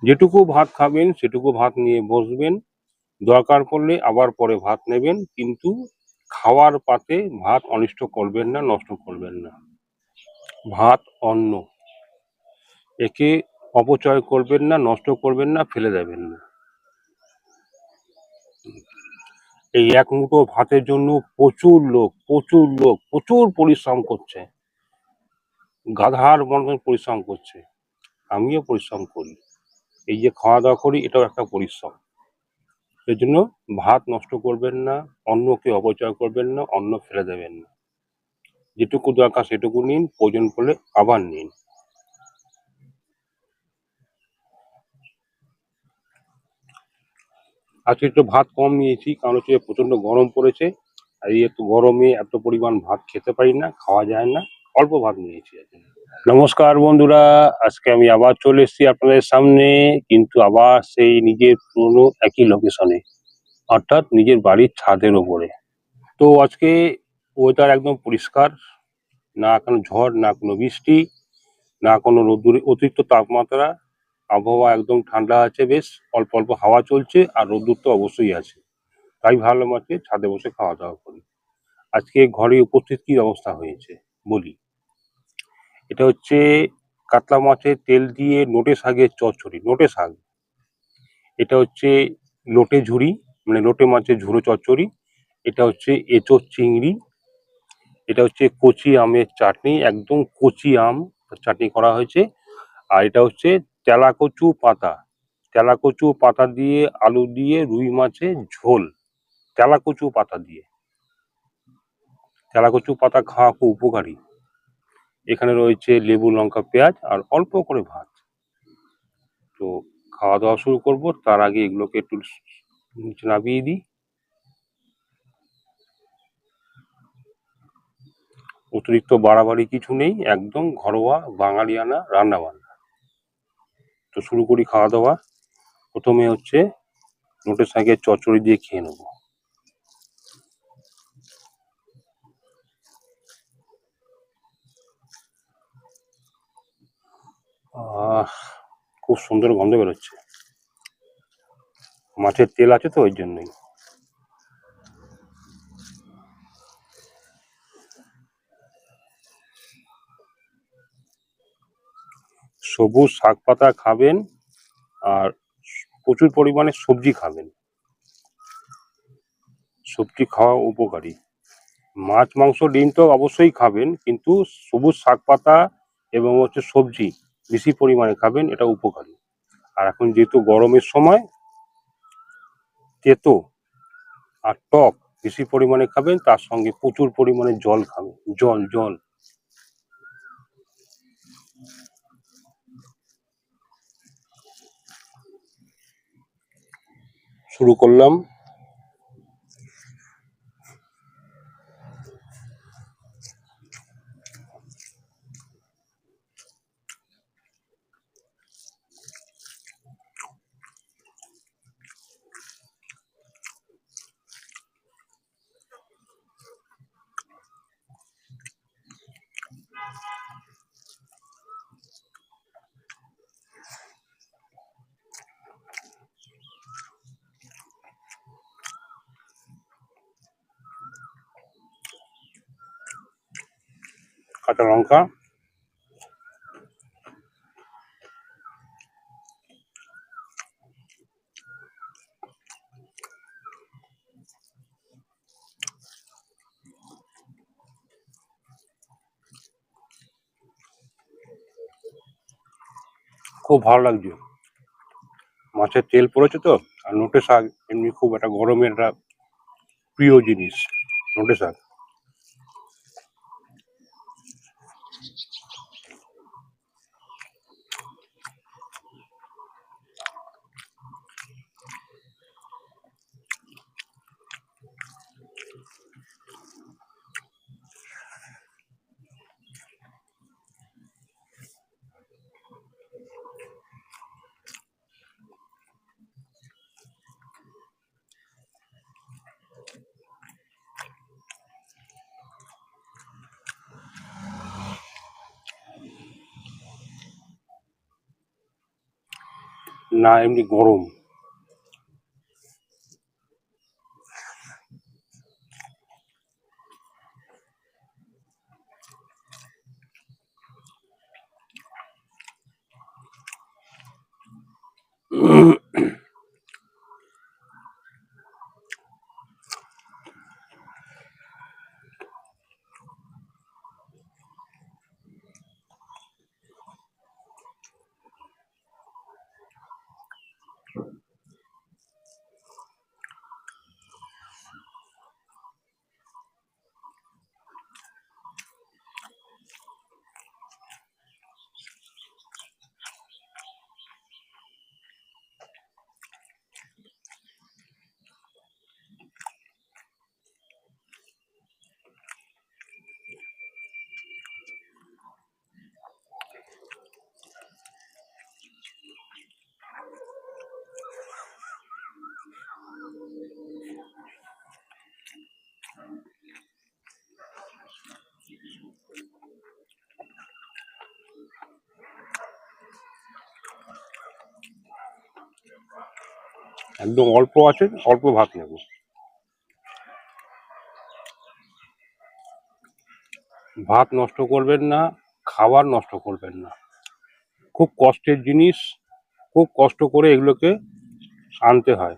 যেটুকু ভাত খাবেন সেটুকু ভাত নিয়ে বসবেন, দরকার পড়লে আবার পরে ভাত নেবেন, কিন্তু খাওয়ার পাতে ভাত অনিষ্ট করবেন না, নষ্ট করবেন না। ভাত অন্ন, একে অপচয় করবেন না, নষ্ট করবেন না, ফেলে দেবেন না। এই এক মুঠো ভাতের জন্য প্রচুর পরিশ্রম করছে, গাধার মতন পরিশ্রম করছে। আমিও পরিশ্রম করি, এই যে খাওয়া দাওয়া করি এটাও একটা পরিশ্রম। এর জন্য ভাত নষ্ট করবেন না, অন্নকে অপচয় করবেন না, অন্ন ফেলে দেবেন না। যেটুকু দরকার সেটুকু নিন, প্রয়োজন পড়লে আবার নিন। আজকে একটু ভাত কম নিয়েছি, কারণ হচ্ছে প্রচন্ড গরম পড়েছে, আর এই একটু গরমে এত পরিমাণ ভাত খেতে পারি না, খাওয়া যায় না, অল্প ভাত নিয়েছি আজকে। নমস্কার বন্ধুরা, আজকে আমি আবার চলে এসেছি আপনাদের সামনে, কিন্তু আবার সেই নিজের পুরনো একই লোকেশনে, অর্থাৎ নিজের বাড়ির ছাদের ওপরে। তো আজকে ওয়েদার একদম পরিষ্কার, না কোনো ঝড়, না কোনো বৃষ্টি, না কোনো রোদ্দুর, অতিরিক্ত তাপমাত্রা। আবহাওয়া একদম ঠান্ডা আছে, বেশ অল্প অল্প হাওয়া চলছে, আর রোদ্দুর তো অবশ্যই আছে। তাই ভাবলাম আজকে ছাদে বসে খাওয়া দাওয়া করি। আজকে ঘরে উপস্থিত কি অবস্থা হয়েছে বলি। এটা হচ্ছে কাতলা মাছের তেল দিয়ে নোটে শাকের চচ্চড়ি, নোটে শাক। এটা হচ্ছে লোটে ঝুড়ি, মানে লোটে মাছের ঝুড়ো চচ্চড়ি। এটা হচ্ছে এঁচোড় চিংড়ি। এটা হচ্ছে কচি আমের চাটনি, একদম কচি আম চাটনি করা হয়েছে। আর এটা হচ্ছে তেলাকচু পাতা, তেলাকচু পাতা দিয়ে আলু দিয়ে রুই মাছের ঝোল, তেলাকচু পাতা দিয়ে। তেলাকচু পাতা খাওয়া খুব উপকারী। এখানে রয়েছে লেবু, লঙ্কা, পেঁয়াজ, আর অল্প করে ভাত। তো খাওয়া দাওয়া শুরু করব, তার আগে এগুলোকে একটু নিচে নামিয়ে দিই। অতিরিক্ত বাড়াবাড়ি কিছু নেই, একদম ঘরোয়া বাঙালিয়ানা রান্না বান্না। তো শুরু করি খাওয়া দাওয়া। প্রথমে হচ্ছে নোটে শাকের চচ্চড়ি দিয়ে খেয়ে নেবো। খুব সুন্দর গন্ধ বেরোচ্ছে, মাছের তেল আছে তো ওই জন্যই। সবুজ শাক পাতা খাবেন, আর প্রচুর পরিমাণে সবজি খাবেন, সবজি খাওয়া উপকারী। মাছ, মাংস, ডিম তো অবশ্যই খাবেন, কিন্তু সবুজ শাক পাতা এবং হচ্ছে সবজি বেশি পরিমাণে খাবেন, এটা উপকারী। আর এখন যেহেতু গরমের সময়, তেতো আর টক বেশি পরিমাণে খাবেন, তার সঙ্গে প্রচুর পরিমাণে জল খাবেন, জল জল। শুরু করলাম। কাঁচা লঙ্কা, খুব ভালো লাগছে। মাছের তেল পড়েছে তো, আর নোটে শাক এমনি খুব একটা গরমের একটা প্রিয় জিনিস, নোটে শাক। না এমনি গরম। একদম অল্প আছে, অল্প ভাত নেব। ভাত নষ্ট করবেন না, খাবার নষ্ট করবেন না। খুব কষ্টের জিনিস, খুব কষ্ট করে এগুলোকে আনতে হয়।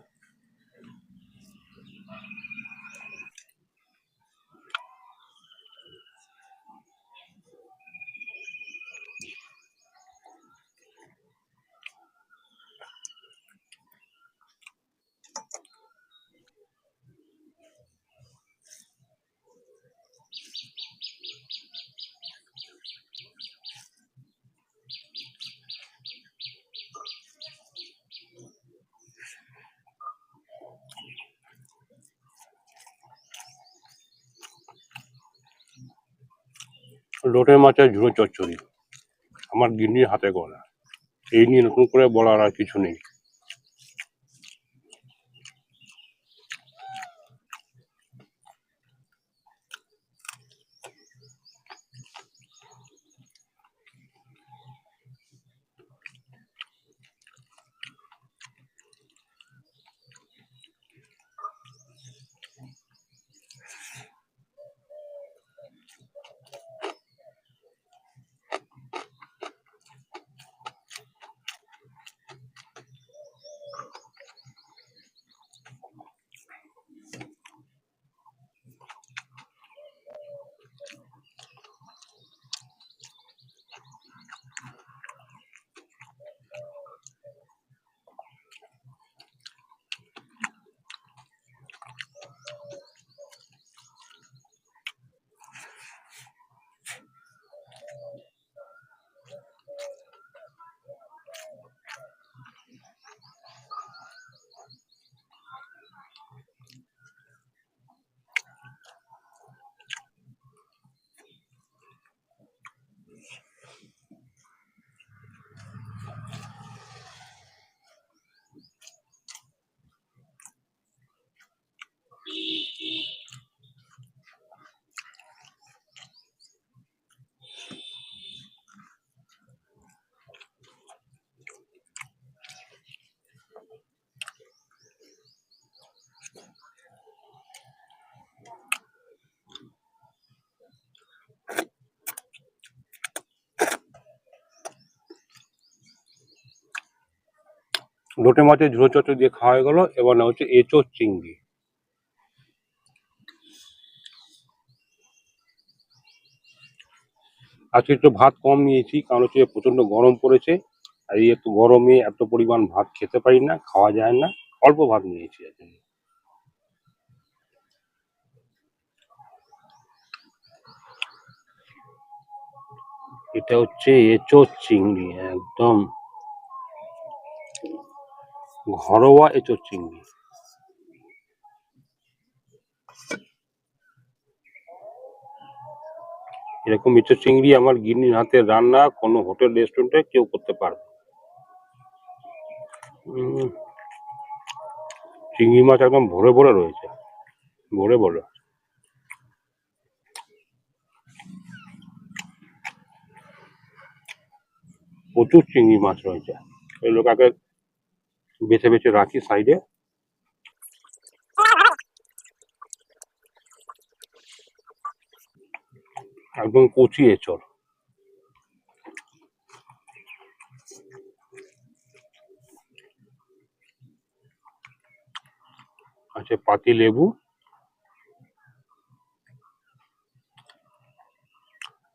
লোটে মাছের ঝুড়ো চচ্চড়ি আমার গিন্নির হাতে গড়া। এই নিয়ে নতুন করে বলার আর কিছু নেই। লোটে মাছের ঝুড়ো চচ্চড়ি দিয়ে খাওয়া হয়ে গেল। এবার না হচ্ছে এঁচোড় চিংড়ি। আজকে একটু ভাত কম নিয়েছি, কারণ হচ্ছে প্রচন্ড গরম পড়েছে। আর এই একটু গরমে এত পরিমাণ ভাত খেতে পারি না, খাওয়া যায় না। অল্প ভাত নিয়েছি আজকে। এটা হচ্ছে এঁচোড় চিংড়ি, একদম ঘরোয়া এঁচোড় চিংড়ি। এরকম এঁচোড় চিংড়ি আমার গিন্নির হাতের রান্না কোনো হোটেল রেস্টুরেন্টে কেউ করতে পারবে না। চিংড়ি মাছ একদম ভরে ভরে রয়েছে, ভরে ভরে। প্রচুর চিংড়ি মাছ রয়েছে। এই লোক আগে বেছে বেছে রাখি সাইডে। একদম কচি এঁচড়। আছে পাতি লেবু,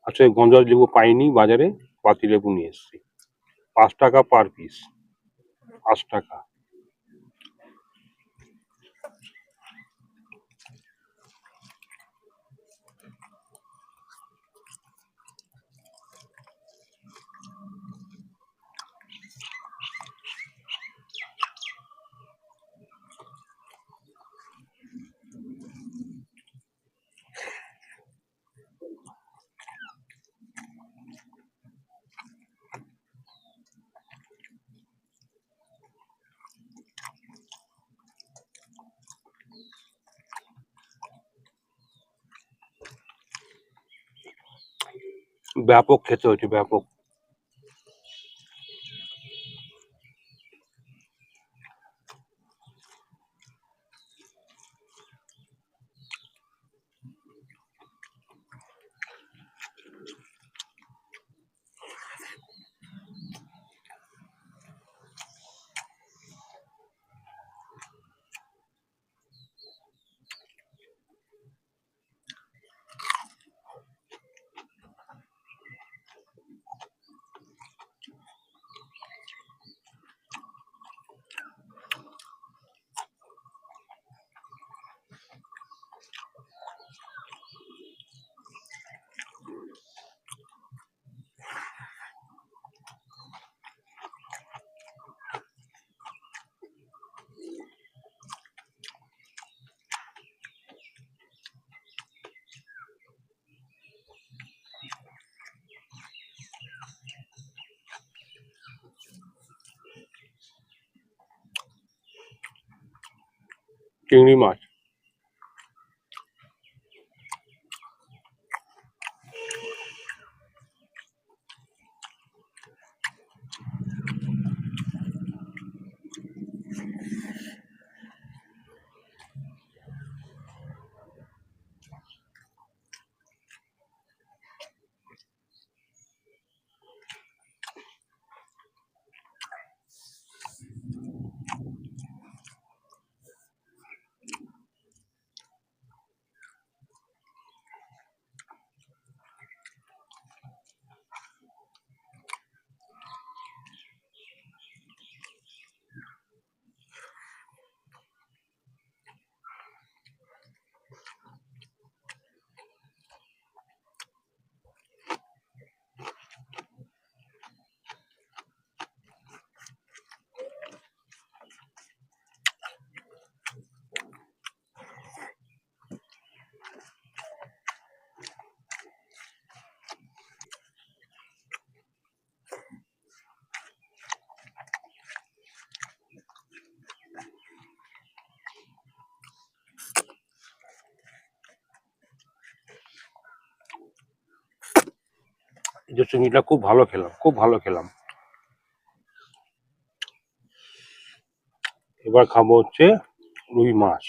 আছে গন্ধরাজ লেবু পাইনি বাজারে, পাতি লেবু নিয়ে এসেছি। 5 টাকা পার পিস, 5 টাকা। ব্যাপক খেতে হচ্ছে, ব্যাপক। চিংড়ি মাছ। এই যে চিংড়িটা খুব ভালো খেলাম, খুব ভালো খেলাম। এবার খাবো হচ্ছে রুই মাছ।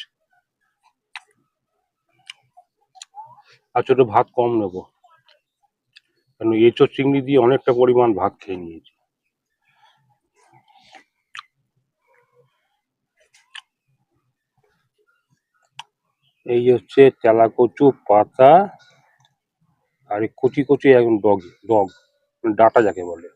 আচ্ছা, একটু ভাত কম নেবো, কারণ এঁচোড় চিংড়ি দিয়ে অনেকটা পরিমাণ ভাত খেয়ে নিয়েছি। এই হচ্ছে তেলাকচু পাতা, আর এই কচি কচি একদম ডগ ডগ, ডাঁটা যাকে বলে।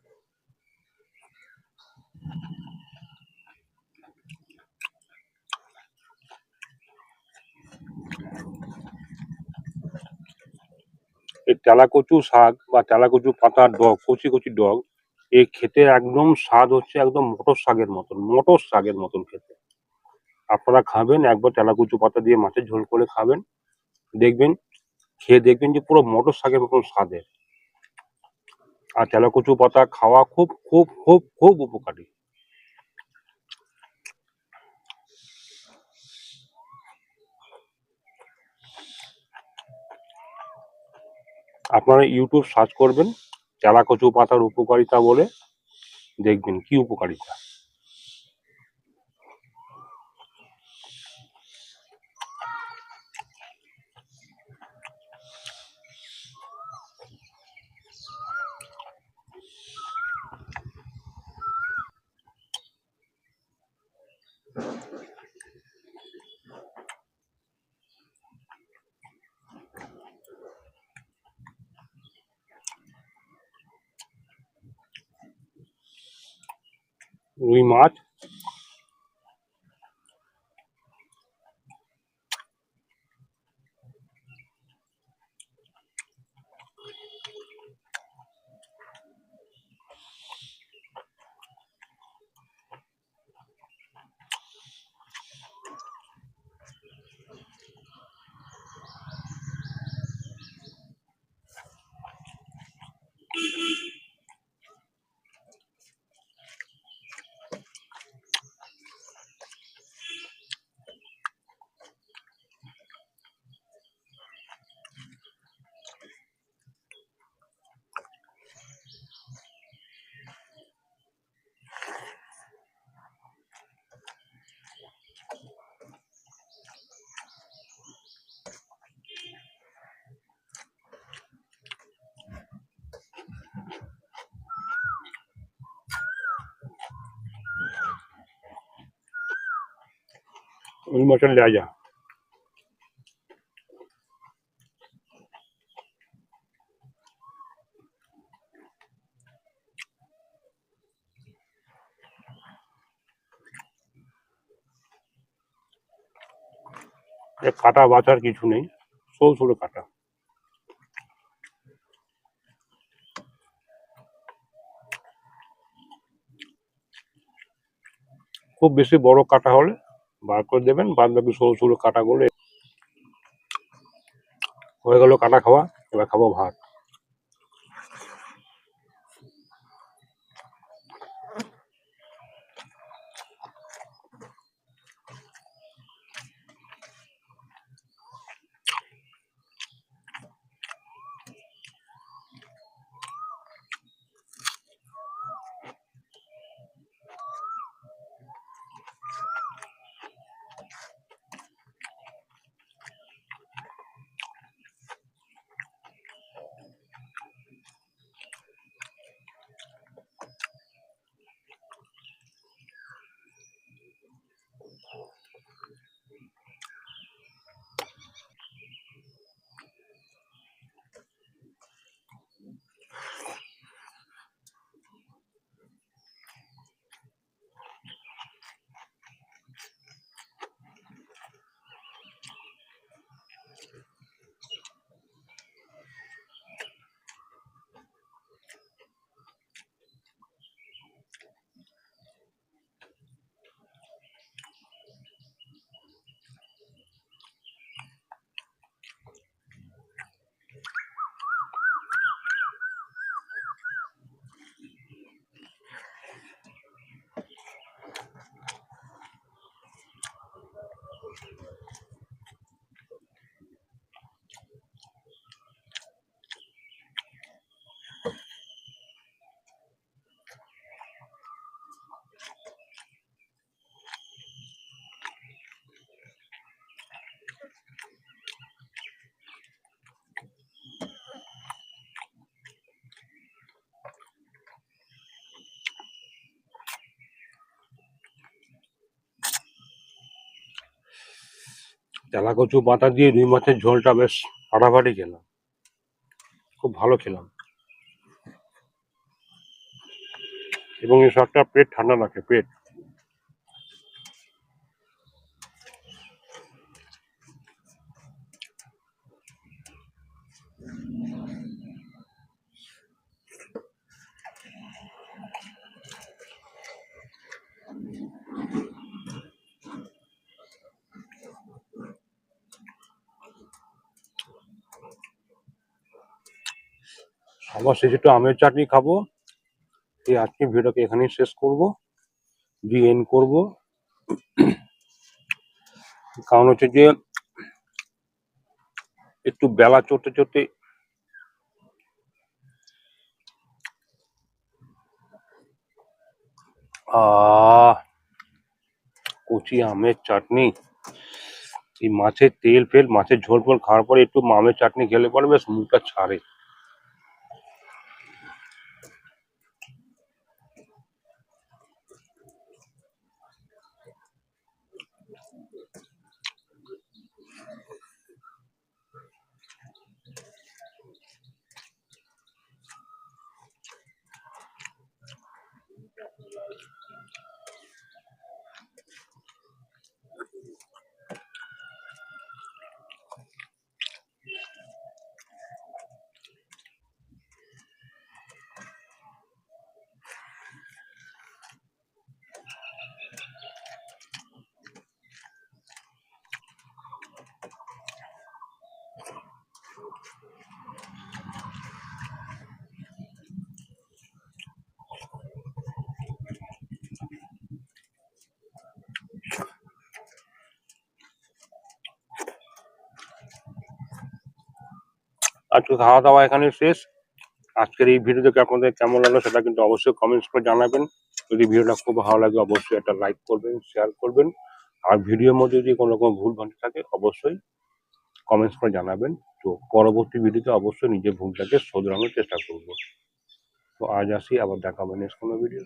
এই তেলাকচু শাক বা তেলাকচু পাতার ডগ, কচি কচি ডগ, এই খেতে একদম স্বাদ হচ্ছে একদম মটর শাকের মতন, মটর শাকের মতন খেতে। আপনারা খাবেন একবার, তেলাকুচু পাতা দিয়ে মাছের ঝোল করে খাবেন, দেখবেন, খেয়ে দেখবেন যে পুরো মটর শাকের মতন স্বাদের। আর তেলাকুচু পাতা খাওয়া খুব খুব খুব খুব উপকারী। আপনারা ইউটিউব সার্চ করবেন তেলাকুচু পাতার উপকারিতা বলে, দেখবেন কি উপকারিতা। রুই মাছ, রুই মাছের লেজা। কাটা বাছার কিছু নেই, সরু সরু কাটা। খুব বেশি বড় কাটা হলে বার করে দেবেন, বাদ বাকি সরু সরু কাটাগুলো। হয়ে গেল কাটা খাওয়া, এবার খাবো ভাত। চালা কচু পাতা দিয়ে রুই মাছের ঝোলটা বেশ ফাটাফাটি খেলাম, খুব ভালো খেলাম। এবং এই শাকটা পেট ঠান্ডা রাখে, পেট। আবার শেষে একটু আমের চাটনি খাবো। এই আজকে ভিডিওটাকে এখানেই শেষ করব, এন্ড করবো। কারণ হচ্ছে যে একটু বেলা চড়তে চড়তে কচি আমের চাটনি, এই মাছের তেল ফেল, মাছের ঝোল ফোল খাওয়ার পরে একটু আমের চাটনি খেলে পরে বেশ মুখটা ছাড়ে। আজকে খাওয়া দাওয়া এখানে শেষ। আজকের এই ভিডিও দেখে আপনাদের কেমন লাগলো সেটা কিন্তু অবশ্যই কমেন্টস করে জানাবেন। যদি ভিডিওটা খুব ভালো লাগে অবশ্যই একটা লাইক করবেন, শেয়ার করবেন। আর ভিডিওর মধ্যে যদি কোনো রকম ভুল ভ্রান্তি থাকে অবশ্যই কমেন্টস করে জানাবেন। তো পরবর্তী ভিডিওতে অবশ্যই নিজের ভুলটাকে শোধরানোর চেষ্টা করব। তো আজ আসি, আবার দেখা হবে নেক্সট কোনো ভিডিও।